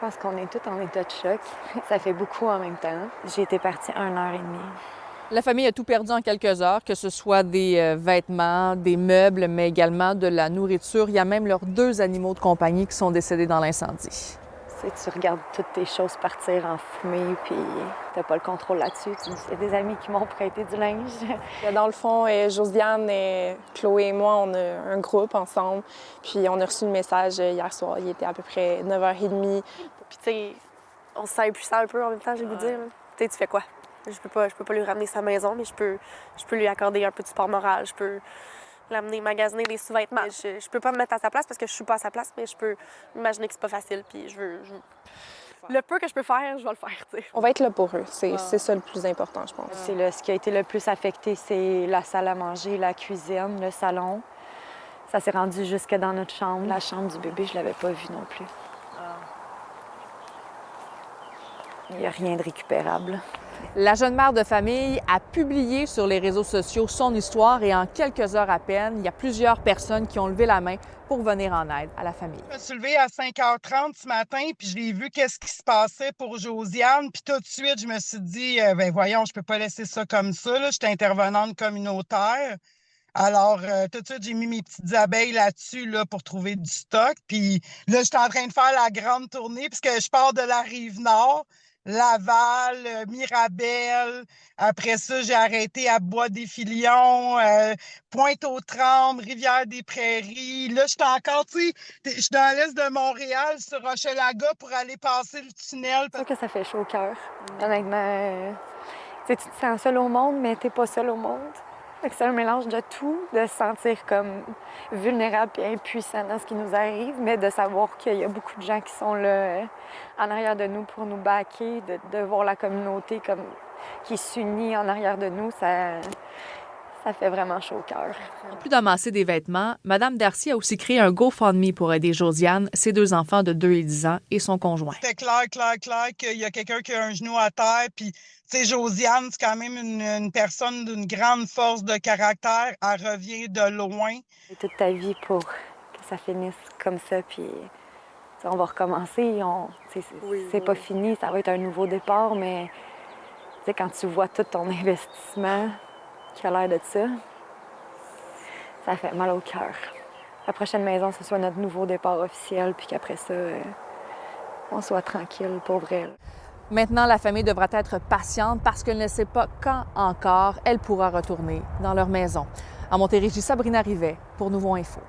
pense qu'on est tous en état de choc. Ça fait beaucoup en même temps. J'ai été partie 1h30. La famille a tout perdu en quelques heures, que ce soit des vêtements, des meubles, mais également de la nourriture. Il y a même leurs 2 animaux de compagnie qui sont décédés dans l'incendie. Tu regardes toutes tes choses partir en fumée, puis t'as pas le contrôle là-dessus. Il y a des amis qui m'ont prêté du linge. Dans le fond, Josiane, Chloé et moi, on a un groupe ensemble. Puis on a reçu le message hier soir. Il était à peu près 9h30. Puis tu sais, on se sent impuissant un peu en même temps, j'ai envie de dire. Tu sais, tu fais quoi? Je peux pas lui ramener sa maison, mais je peux lui accorder un peu de support moral. Je peux l'amener magasiner des sous-vêtements. Je peux pas me mettre à sa place parce que je suis pas à sa place, mais je peux imaginer que c'est pas facile. Puis je veux... Le peu que je peux faire, je vais le faire, tu sais. On va être là pour eux. C'est ça le plus important, je pense. Ce qui a été le plus affecté, c'est la salle à manger, la cuisine, le salon. Ça s'est rendu jusque dans notre chambre. La chambre du bébé, je l'avais pas vue non plus. Il n'y a rien de récupérable. La jeune mère de famille a publié sur les réseaux sociaux son histoire et en quelques heures à peine, il y a plusieurs personnes qui ont levé la main pour venir en aide à la famille. Je me suis levée à 5h30 ce matin, puis je l'ai vu qu'est-ce qui se passait pour Josiane. Puis tout de suite, je me suis dit, ben voyons, je peux pas laisser ça comme ça. Là. Je suis intervenante communautaire. Alors, tout de suite, j'ai mis mes petites abeilles là-dessus là, pour trouver du stock. Puis là, je suis en train de faire la grande tournée puisque je pars de la Rive-Nord. Laval, Mirabel. Après ça, j'ai arrêté à Bois-des-Filions, Pointe-aux-Trembles, Rivière-des-Prairies. Là, je suis encore, tu sais, je suis dans l'est de Montréal, sur Hochelaga, pour aller passer le tunnel. C'est sûr que ça fait chaud au cœur. Honnêtement, tu te sens seul au monde, mais t'es pas seul au monde. C'est un mélange de tout, de se sentir comme vulnérable et impuissant dans ce qui nous arrive, mais de savoir qu'il y a beaucoup de gens qui sont là en arrière de nous pour nous backer, de voir la communauté comme qui s'unit en arrière de nous, ça fait vraiment chaud au cœur. En plus d'amasser des vêtements, Mme Darcy a aussi créé un GoFundMe pour aider Josiane, ses 2 enfants de 2 et 10 ans et son conjoint. C'était clair qu'il y a quelqu'un qui a un genou à terre. Puis, tu sais, Josiane, c'est quand même une personne d'une grande force de caractère. Elle revient de loin. C'est toute ta vie pour que ça finisse comme ça, puis on va recommencer. C'est pas fini, ça va être un nouveau départ, mais quand tu vois tout ton investissement qui a l'air de ça fait mal au cœur. La prochaine maison, ce soit notre nouveau départ officiel, puis qu'après ça, on soit tranquille pour vrai. Maintenant, la famille devra être patiente parce qu'elle ne sait pas quand encore elle pourra retourner dans leur maison. À Montérégie, Sabrina Rivet pour Nouveau Info.